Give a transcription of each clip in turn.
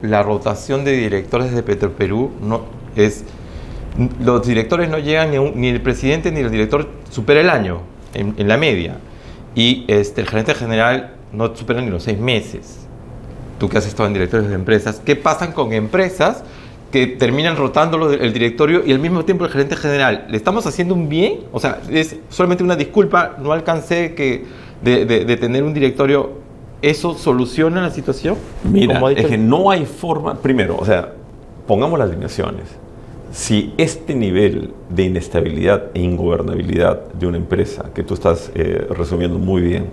La rotación de directores de Petroperú no es... Los directores no llegan, ni el presidente ni el director supera el año en la media. Y el gerente general no supera ni los 6 meses. Tú que has estado en directores de empresas, ¿qué pasan con empresas que terminan rotándolo el directorio y al mismo tiempo el gerente general? ¿Le estamos haciendo un bien? O sea, es solamente una disculpa, no alcancé de tener un directorio. ¿Eso soluciona la situación? Mira, es que no hay forma. Primero, o sea, pongamos las alineaciones. Si este nivel de inestabilidad e ingobernabilidad de una empresa, que tú estás resumiendo muy bien,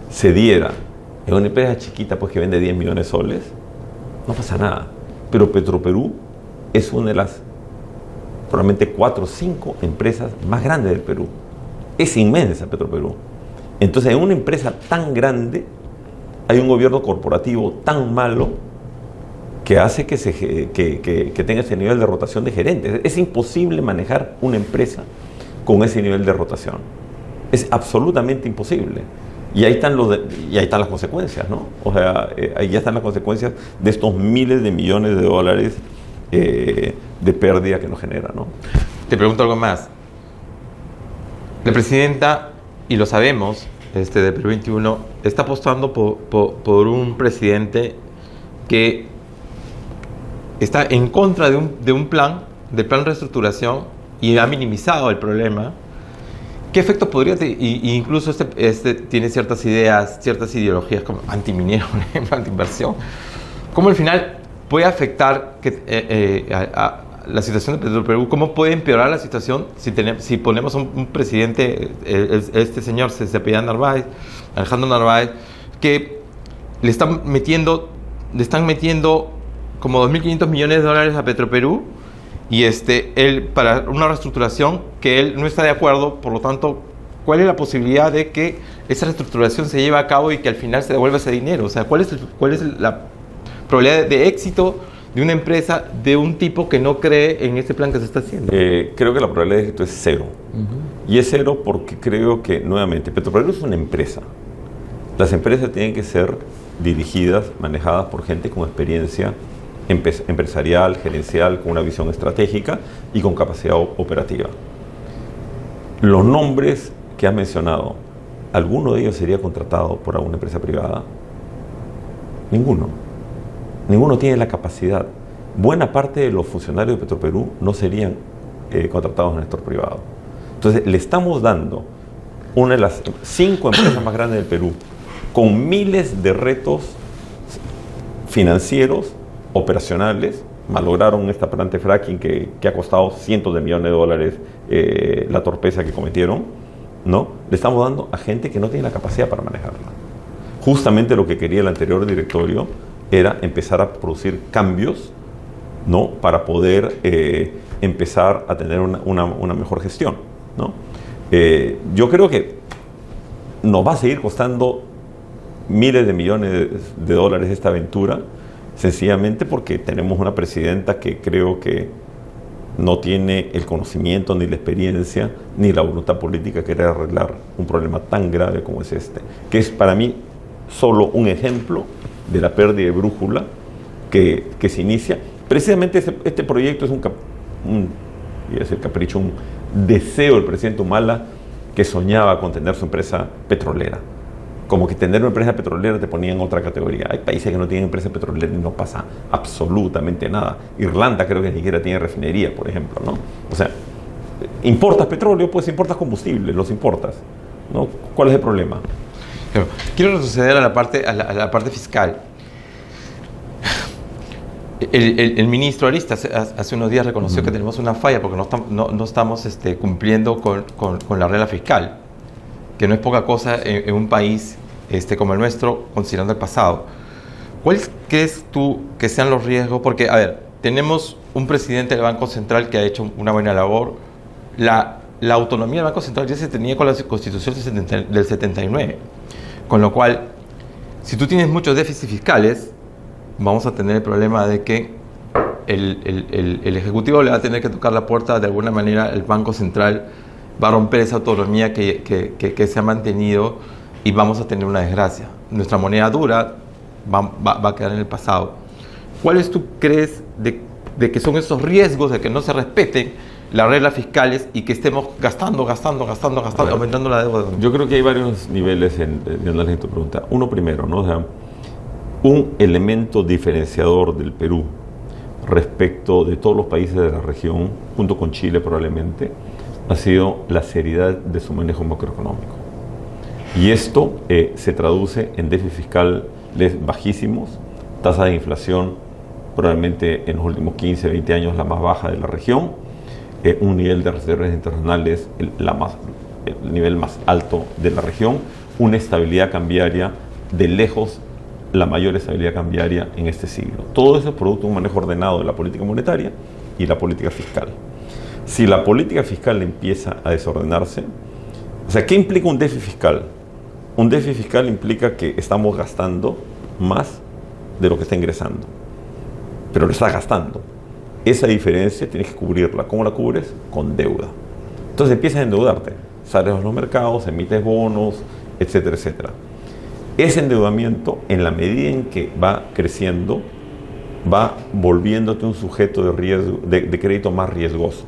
se diera en una empresa chiquita pues que vende 10 millones de soles, no pasa nada. Pero Petroperú es una de las probablemente 4 o 5 empresas más grandes del Perú. Es inmensa Petroperú. Entonces, en una empresa tan grande hay un gobierno corporativo tan malo que hace que tenga ese nivel de rotación de gerentes. Es imposible manejar una empresa con ese nivel de rotación. Es absolutamente imposible. Y ahí están las consecuencias, ¿no? O sea, ahí ya están las consecuencias de estos miles de millones de dólares de pérdida que nos genera, ¿no? Te pregunto algo más. La presidenta, y lo sabemos, de Perú 21, está apostando por un presidente que está en contra del plan de reestructuración y ha minimizado el problema. ¿Qué efecto podría tener? Y incluso tiene ciertas ideas, ciertas ideologías como antiminero, antiinversión. ¿Cómo al final puede afectar a la situación de Petroperú? ¿Cómo puede empeorar la situación si ponemos un presidente, este señor se apellida Narváez, Alejandro Narváez, que le están metiendo como 2.500 millones de dólares a Petroperú y él para una reestructuración que él no está de acuerdo? Por lo tanto, ¿cuál es la posibilidad de que esa reestructuración se lleve a cabo y que al final se devuelva ese dinero? O sea, ¿cuál es la probabilidad de éxito de una empresa, de un tipo que no cree en este plan que se está haciendo? Creo que la probabilidad de éxito es cero. Y es cero porque creo que, nuevamente, Petroperú es una empresa. Las empresas tienen que ser dirigidas, manejadas por gente con experiencia empresarial, gerencial, con una visión estratégica y con capacidad operativa. Los nombres que has mencionado, ¿alguno de ellos sería contratado por alguna empresa privada? Ninguno. Ninguno tiene la capacidad. Buena parte de los funcionarios de Petroperú no serían contratados en el sector privado. Entonces, le estamos dando una de las 5 empresas más grandes del Perú, con miles de retos financieros, operacionales. Malograron esta planta de fracking que ha costado cientos de millones de dólares la torpeza que cometieron, ¿no? Le estamos dando a gente que no tiene la capacidad para manejarla. Justamente lo que quería el anterior directorio era empezar a producir cambios, ¿no? Para poder empezar a tener una mejor gestión, ¿no? Yo creo que nos va a seguir costando miles de millones de dólares esta aventura, sencillamente porque tenemos una presidenta que creo que no tiene el conocimiento, ni la experiencia, ni la voluntad política que querer arreglar un problema tan grave como es que es para mí solo un ejemplo de la pérdida de brújula que se inicia. Precisamente este proyecto es un deseo del presidente Humala, que soñaba con tener su empresa petrolera. Como que tener una empresa petrolera te ponía en otra categoría. Hay países que no tienen empresa petrolera y no pasa absolutamente nada. Irlanda creo que ni siquiera tiene refinería, por ejemplo, ¿no? O sea, importas petróleo, pues importas combustible, los importas, ¿no? ¿Cuál es el problema? Quiero retroceder a la parte fiscal. El ministro Aristas hace unos días reconoció que tenemos una falla porque no estamos cumpliendo con la regla fiscal, que no es poca cosa en un país como el nuestro, considerando el pasado. ¿Cuáles crees tú que sean los riesgos? Porque, a ver, tenemos un presidente del Banco Central que ha hecho una buena labor. La autonomía del Banco Central ya se tenía con la Constitución del 79. Con lo cual, si tú tienes muchos déficits fiscales, vamos a tener el problema de que el Ejecutivo le va a tener que tocar la puerta de alguna manera. El Banco Central va a romper esa autonomía que se ha mantenido y vamos a tener una desgracia. Nuestra moneda dura va a quedar en el pasado. ¿cuáles tú crees de que son esos riesgos de que no se respeten las reglas fiscales y que estemos gastando, aumentando la deuda? Yo creo que hay varios niveles de análisis de tu pregunta. Uno primero, ¿no? O sea, un elemento diferenciador del Perú respecto de todos los países de la región, junto con Chile probablemente, ha sido la seriedad de su manejo macroeconómico. Y esto se traduce en déficit fiscales bajísimos, tasa de inflación probablemente en los últimos 15, 20 años la más baja de la región, un nivel de reservas internacionales el nivel más alto de la región, una estabilidad cambiaria de lejos la mayor estabilidad cambiaria en este siglo. Todo eso es producto de un manejo ordenado de la política monetaria y la política fiscal. Si la política fiscal empieza a desordenarse, o sea, ¿qué implica un déficit fiscal? Un déficit fiscal implica que estamos gastando más de lo que está ingresando, pero lo estás gastando. Esa diferencia tienes que cubrirla. ¿Cómo la cubres? Con deuda. Entonces empiezas a endeudarte, sales a los mercados, emites bonos, etcétera, etcétera. Ese endeudamiento, en la medida en que va creciendo, va volviéndote un sujeto de riesgo, de crédito más riesgoso.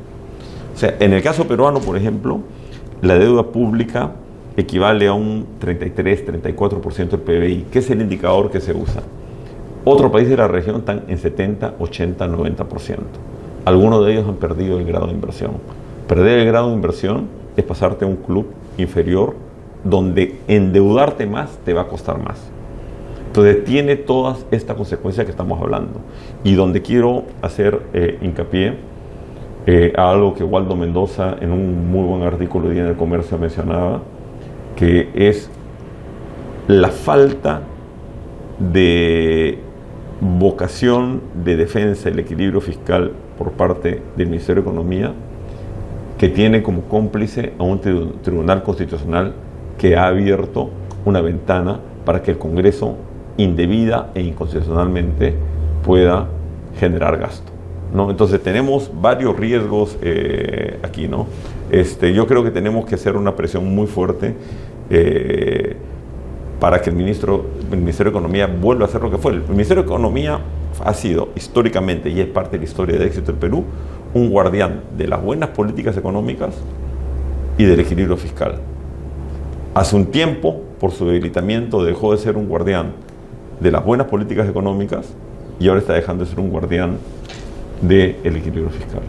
O sea, en el caso peruano, por ejemplo, la deuda pública equivale a un 33-34% del PBI, que es el indicador que se usa. Otros países de la región están en 70, 80, 90%. Algunos de ellos han perdido el grado de inversión. Perder el grado de inversión es pasarte a un club inferior donde endeudarte más te va a costar más. Entonces tiene todas estas consecuencias que estamos hablando. Y donde quiero hacer hincapié a algo que Waldo Mendoza en un muy buen artículo de En el Comercio mencionaba, que es la falta de vocación de defensa del equilibrio fiscal por parte del Ministerio de Economía, que tiene como cómplice a un tribunal constitucional que ha abierto una ventana para que el Congreso indebida e inconstitucionalmente pueda generar gasto, ¿no? Entonces tenemos varios riesgos aquí, ¿no? Yo creo que tenemos que hacer una presión muy fuerte para que el Ministerio de Economía vuelva a hacer lo que fue. El Ministerio de Economía ha sido históricamente, y es parte de la historia de éxito del Perú, un guardián de las buenas políticas económicas y del equilibrio fiscal. Hace un tiempo, por su debilitamiento, dejó de ser un guardián de las buenas políticas económicas y ahora está dejando de ser un guardián del equilibrio fiscal.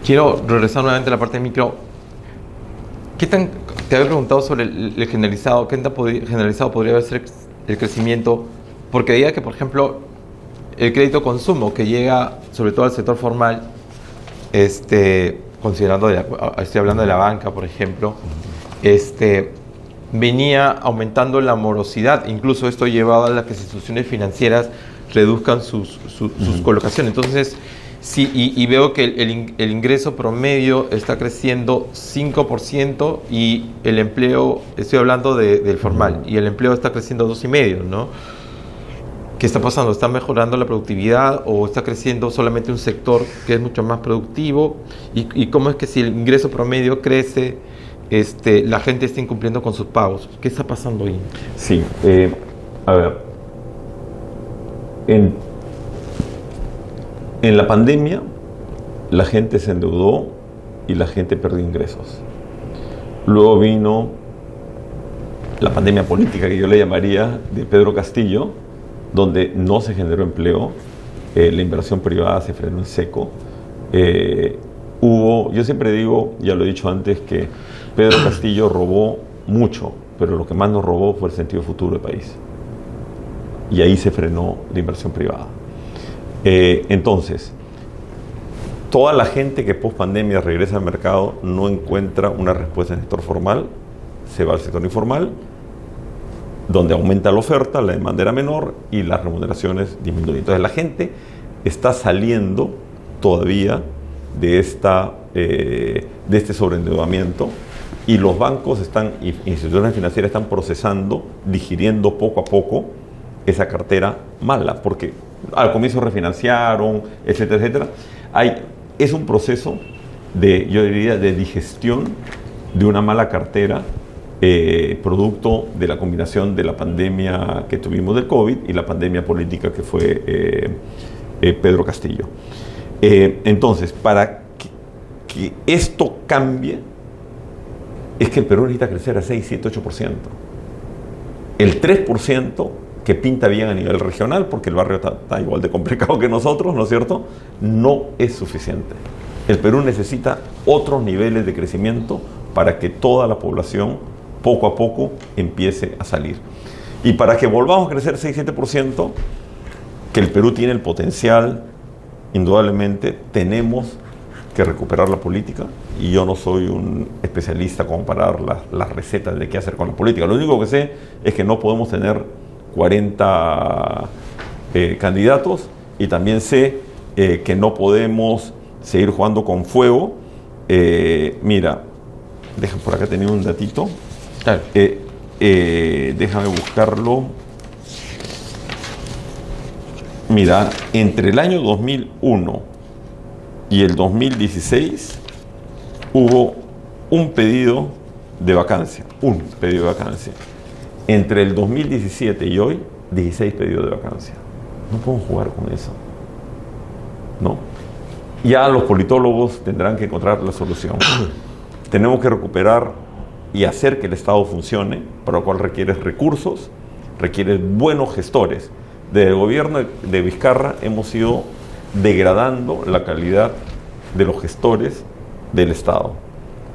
Quiero regresar nuevamente a la parte de micro. Te había preguntado sobre el generalizado, ¿qué tan generalizado podría ser el crecimiento? Porque diga que, por ejemplo, el crédito consumo que llega sobre todo al sector formal, considerando, estoy hablando de la banca, por ejemplo, venía aumentando la morosidad. Incluso esto llevaba a las que las instituciones financieras reduzcan sus colocaciones. Entonces, sí, y veo que el ingreso promedio está creciendo 5% y el empleo, estoy hablando del formal, y el empleo está creciendo 2,5%, ¿no? ¿Qué está pasando? ¿Está mejorando la productividad o está creciendo solamente un sector que es mucho más productivo? ¿Y cómo es que si el ingreso promedio crece, la gente está incumpliendo con sus pagos? ¿Qué está pasando ahí? Sí, a ver, en la pandemia la gente se endeudó y la gente perdió ingresos. Luego vino la pandemia política, que yo le llamaría, de Pedro Castillo, donde no se generó empleo, la inversión privada se frenó en seco. Yo siempre digo, ya lo he dicho antes, que Pedro Castillo robó mucho, pero lo que más nos robó fue el sentido futuro del país. Y ahí se frenó la inversión privada. Entonces, toda la gente que post pandemia regresa al mercado no encuentra una respuesta en el sector formal, se va al sector informal, donde aumenta la oferta, la demanda era menor y las remuneraciones disminuyen. Entonces la gente está saliendo todavía de este sobreendeudamiento y los bancos instituciones financieras están procesando, digiriendo poco a poco esa cartera mala, porque al comienzo refinanciaron, etcétera, etcétera. Es un proceso yo diría, de digestión de una mala cartera producto de la combinación de la pandemia que tuvimos del COVID y la pandemia política que fue Pedro Castillo. Entonces, para que esto cambie, es que el Perú necesita crecer a 6, 7, 8%. El 3% que pinta bien a nivel regional, porque el barrio está igual de complicado que nosotros, ¿no es cierto?, no es suficiente. El Perú necesita otros niveles de crecimiento para que toda la población poco a poco empiece a salir. Y para que volvamos a crecer 6-7%, que el Perú tiene el potencial, indudablemente, tenemos que recuperar la política. Y yo no soy un especialista como para dar las recetas de qué hacer con la política. Lo único que sé es que no podemos tener 40 candidatos, y también sé que no podemos seguir jugando con fuego. Mira, déjame por acá tener un datito. Claro. Déjame buscarlo. Mira, entre el año 2001 y el 2016 hubo un pedido de vacancia. Entre el 2017 y hoy, 16 pedidos de vacancia. No podemos jugar con eso, ¿no? Ya los politólogos tendrán que encontrar la solución. Tenemos que recuperar y hacer que el Estado funcione, para lo cual requiere recursos, requiere buenos gestores. Desde el gobierno de Vizcarra hemos ido degradando la calidad de los gestores del Estado.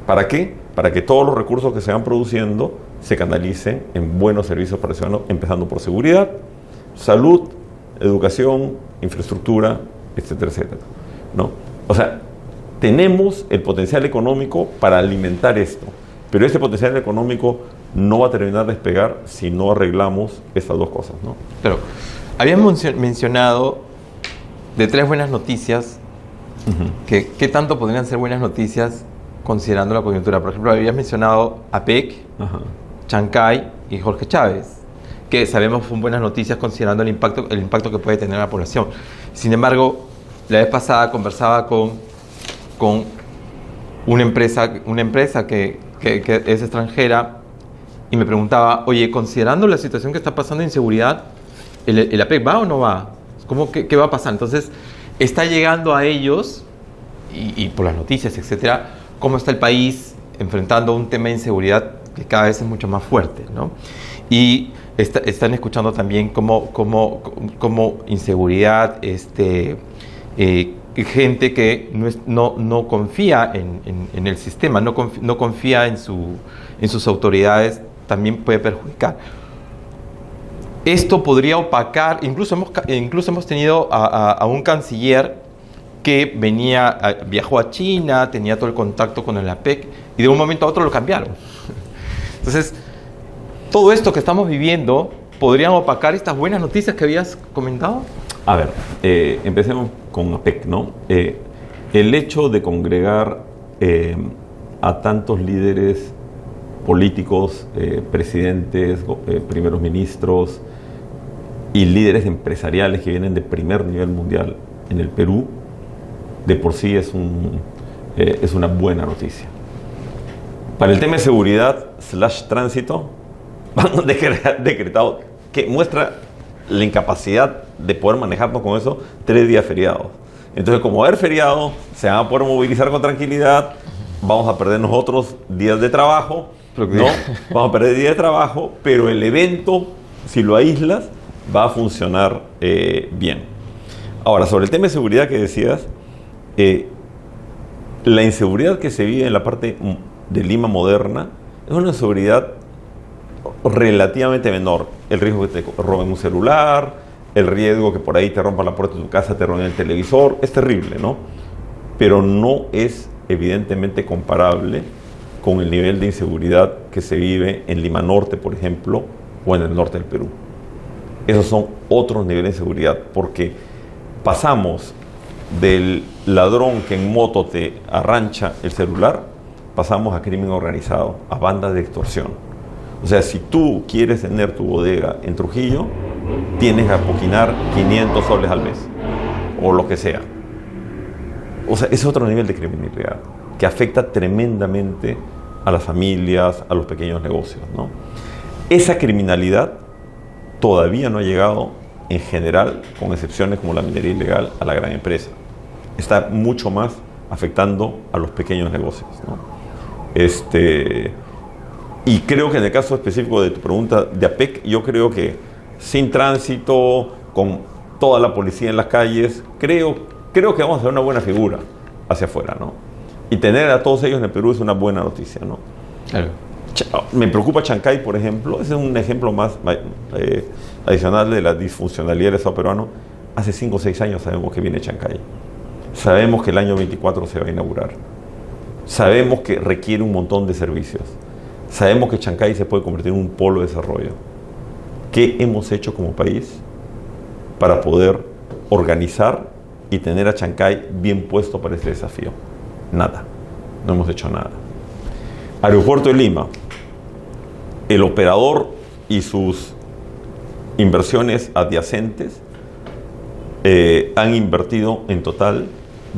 ¿Para qué? Para que todos los recursos que se van produciendo se canalicen en buenos servicios para el ciudadano, empezando por seguridad, salud, educación, infraestructura, etcétera, etcétera, ¿no? O sea, tenemos el potencial económico para alimentar esto, pero este potencial económico no va a terminar de despegar si no arreglamos estas dos cosas, ¿no? Pero habíamos mencionado de 3 buenas noticias. ¿Qué tanto podrían ser buenas noticias considerando la coyuntura? Por ejemplo, habías mencionado APEC, Chancay y Jorge Chávez, que sabemos son buenas noticias considerando el impacto que puede tener la población. Sin embargo, la vez pasada conversaba con una empresa que es extranjera, y me preguntaba, oye, considerando la situación que está pasando de inseguridad, ¿el APEC va o no va? ¿Qué va a pasar? Entonces, está llegando a ellos, y por las noticias, etcétera, cómo está el país enfrentando un tema de inseguridad que cada vez es mucho más fuerte, ¿no? Y están escuchando también cómo inseguridad, gente que no confía en el sistema, no confía en sus autoridades, también puede perjudicar. Esto podría opacar, incluso hemos tenido a un canciller que viajó a China, tenía todo el contacto con el APEC, y de un momento a otro lo cambiaron. Entonces, todo esto que estamos viviendo, ¿podrían opacar estas buenas noticias que habías comentado? A ver, empecemos con APEC, ¿no? El hecho de congregar a tantos líderes políticos, presidentes, primeros ministros y líderes empresariales que vienen de primer nivel mundial en el Perú, de por sí es una buena noticia. Para el tema de seguridad / tránsito, han decretado, que muestra la incapacidad de poder manejarnos con eso, 3 días feriados. Entonces, como va a haber feriado, se van a poder movilizar con tranquilidad, vamos a perder nosotros días de trabajo, ¿no? Vamos a perder días de trabajo, pero el evento, si lo aíslas, va a funcionar bien. Ahora, sobre el tema de seguridad que decías, la inseguridad que se vive en la parte de Lima moderna es una inseguridad relativamente menor. El riesgo que te roben un celular, el riesgo que por ahí te rompan la puerta de tu casa, te roben el televisor, es terrible, ¿no? Pero no es evidentemente comparable con el nivel de inseguridad que se vive en Lima Norte, por ejemplo, o en el norte del Perú. Esos son otros niveles de seguridad, porque pasamos del ladrón que en moto te arrancha el celular, pasamos a crimen organizado, a bandas de extorsión. O sea, si tú quieres tener tu bodega en Trujillo, tienes que apoquinar 500 soles al mes, o lo que sea. O sea, es otro nivel de criminalidad que afecta tremendamente a las familias, a los pequeños negocios, ¿no? Esa criminalidad todavía no ha llegado, en general, con excepciones como la minería ilegal, a la gran empresa. Está mucho más afectando a los pequeños negocios, ¿no? Y creo que en el caso específico de tu pregunta de APEC, yo creo que sin tránsito, con toda la policía en las calles, creo que vamos a hacer una buena figura hacia afuera, ¿no? Y tener a todos ellos en el Perú es una buena noticia, ¿no? Claro. Me preocupa Chancay, por ejemplo. Ese es un ejemplo más adicional de la disfuncionalidad del Estado peruano. Hace 5 o 6 años sabemos que viene Chancay. Sabemos que el año 24 se va a inaugurar. Sabemos que requiere un montón de servicios. Sabemos que Chancay se puede convertir en un polo de desarrollo. ¿Qué hemos hecho como país para poder organizar y tener a Chancay bien puesto para este desafío? Nada. No hemos hecho nada. Aeropuerto de Lima. El operador y sus inversiones adyacentes han invertido en total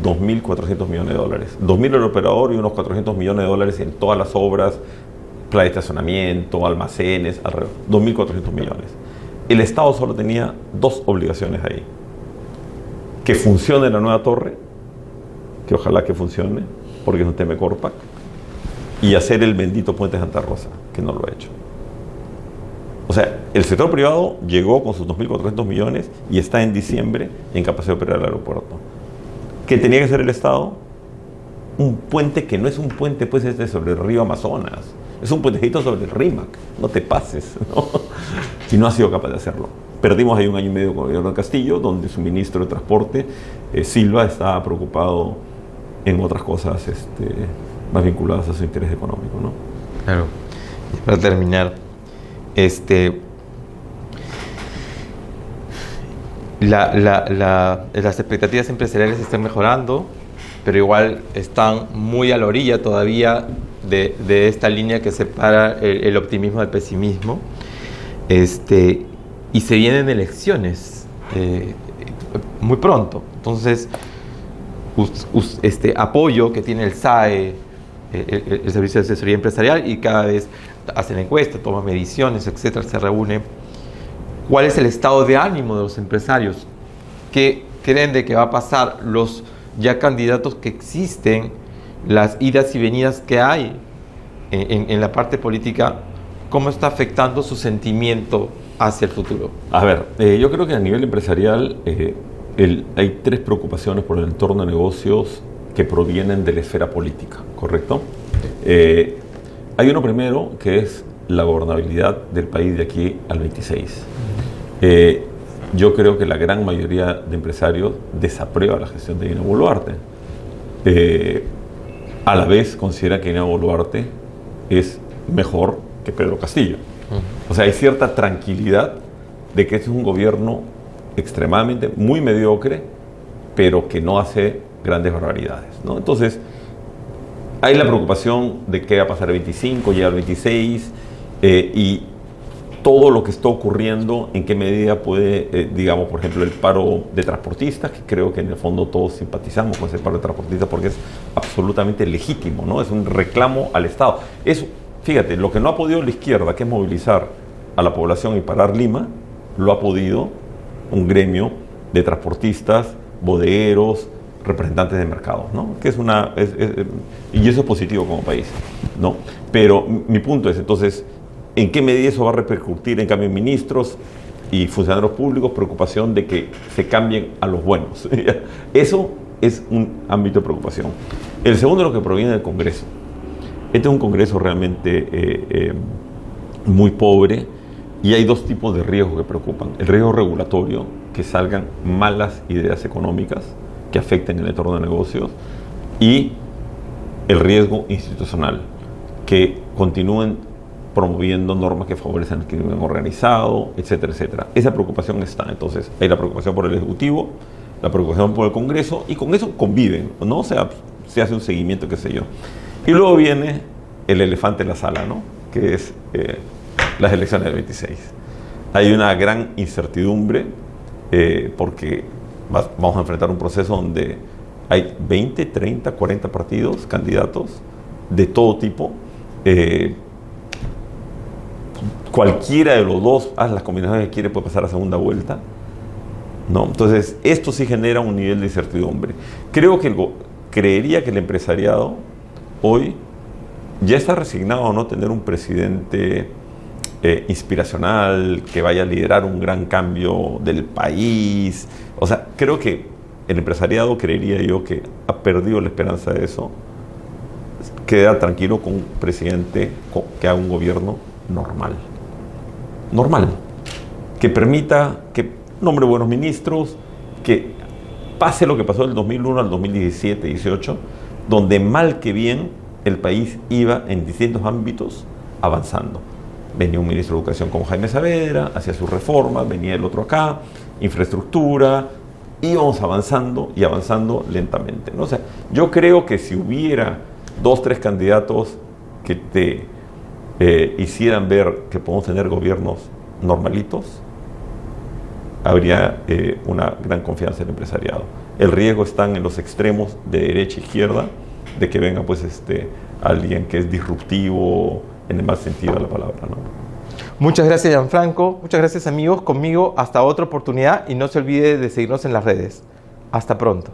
2.400 millones de dólares. 2.000 el operador y unos 400 millones de dólares en todas las obras, plan de estacionamiento, almacenes, alrededor. 2.400 millones. El Estado solo tenía 2 obligaciones ahí. Que funcione la nueva torre, que ojalá que funcione, porque es un tema de Corpac, y hacer el bendito puente Santa Rosa, que no lo ha hecho. O sea, el sector privado llegó con sus 2.400 millones y está en diciembre en capacidad de operar el aeropuerto. ¿Qué tenía que hacer el Estado? Un puente que no es un puente pues sobre el río Amazonas, es un puentecito sobre el Rímac, no te pases, ¿no? Y no ha sido capaz de hacerlo. Perdimos ahí 1 año y medio con el gobierno de Castillo, donde su ministro de Transporte, Silva, estaba preocupado en otras cosas más vinculadas a su interés económico, ¿no? Claro. Y para terminar, las expectativas empresariales están mejorando, pero igual están muy a la orilla todavía de esta línea que separa el optimismo del pesimismo. Y se vienen elecciones muy pronto. Entonces, apoyo que tiene el SAE, el Servicio de Asesoría Empresarial, y cada vez hacen encuestas, toman mediciones, etcétera, se reúne. ¿Cuál es el estado de ánimo de los empresarios? ¿Qué creen de que va a pasar? Los ya candidatos que existen, las idas y venidas que hay en la parte política, ¿cómo está afectando su sentimiento hacia el futuro? A ver, yo creo que a nivel empresarial hay 3 preocupaciones por el entorno de negocios que provienen de la esfera política, ¿correcto? Hay uno primero que es la gobernabilidad del país de aquí al 26. Yo creo que la gran mayoría de empresarios desaprueba la gestión de Dina Boluarte. A la vez considera que Dina Boluarte es mejor que Pedro Castillo. O sea, hay cierta tranquilidad de que este es un gobierno extremadamente muy mediocre, pero que no hace grandes barbaridades, ¿no? Entonces, hay la preocupación de qué va a pasar el 25, llega el 26, y todo lo que está ocurriendo, en qué medida puede, digamos, por ejemplo, el paro de transportistas, que creo que en el fondo todos simpatizamos con ese paro de transportistas porque es absolutamente legítimo, ¿no? Es un reclamo al Estado. Fíjate, lo que no ha podido la izquierda, que es movilizar a la población y parar Lima, lo ha podido un gremio de transportistas, bodegueros, representantes de mercados, ¿no? Que y eso es positivo como país, ¿no? Pero mi punto es, entonces, ¿en qué medida eso va a repercutir en cambio en ministros y funcionarios públicos? Preocupación de que se cambien a los buenos. Eso es un ámbito de preocupación. El segundo es lo que proviene del Congreso. Este es un Congreso realmente muy pobre, y hay 2 tipos de riesgos que preocupan. El riesgo regulatorio, que salgan malas ideas económicas que afecten el entorno de negocios, y el riesgo institucional, que continúen promoviendo normas que favorecen el crimen organizado, etcétera, etcétera. Esa preocupación está. Entonces, hay la preocupación por el Ejecutivo, la preocupación por el Congreso, y con eso conviven, ¿no? O sea, se hace un seguimiento, qué sé yo. Y luego viene el elefante en la sala, ¿no? Que es las elecciones del 26. Hay una gran incertidumbre porque vamos a enfrentar un proceso donde hay 20, 30, 40 partidos, candidatos de todo tipo, cualquiera de los dos, haz las combinaciones que quiere, puede pasar a segunda vuelta, ¿no? Entonces, esto sí genera un nivel de incertidumbre. Creería que el empresariado hoy ya está resignado a no tener un presidente inspiracional, que vaya a liderar un gran cambio del país. O sea, creo que el empresariado, creería yo, que ha perdido la esperanza de eso. Queda tranquilo con un presidente que haga un gobierno normal, que permita que nombre buenos ministros, que pase lo que pasó del 2001 al 2017-18, donde mal que bien el país iba en distintos ámbitos avanzando. Venía un ministro de Educación como Jaime Saavedra, hacía sus reformas, venía el otro acá, infraestructura, íbamos avanzando y avanzando lentamente, ¿no? O sea, yo creo que si hubiera 2, 3 candidatos que te hicieran ver que podemos tener gobiernos normalitos, habría una gran confianza en el empresariado. El riesgo está en los extremos de derecha e izquierda, de que venga pues alguien que es disruptivo en el más sentido de la palabra, ¿no? Muchas gracias, Gianfranco. Muchas gracias, amigos. Conmigo hasta otra oportunidad y no se olvide de seguirnos en las redes. Hasta pronto.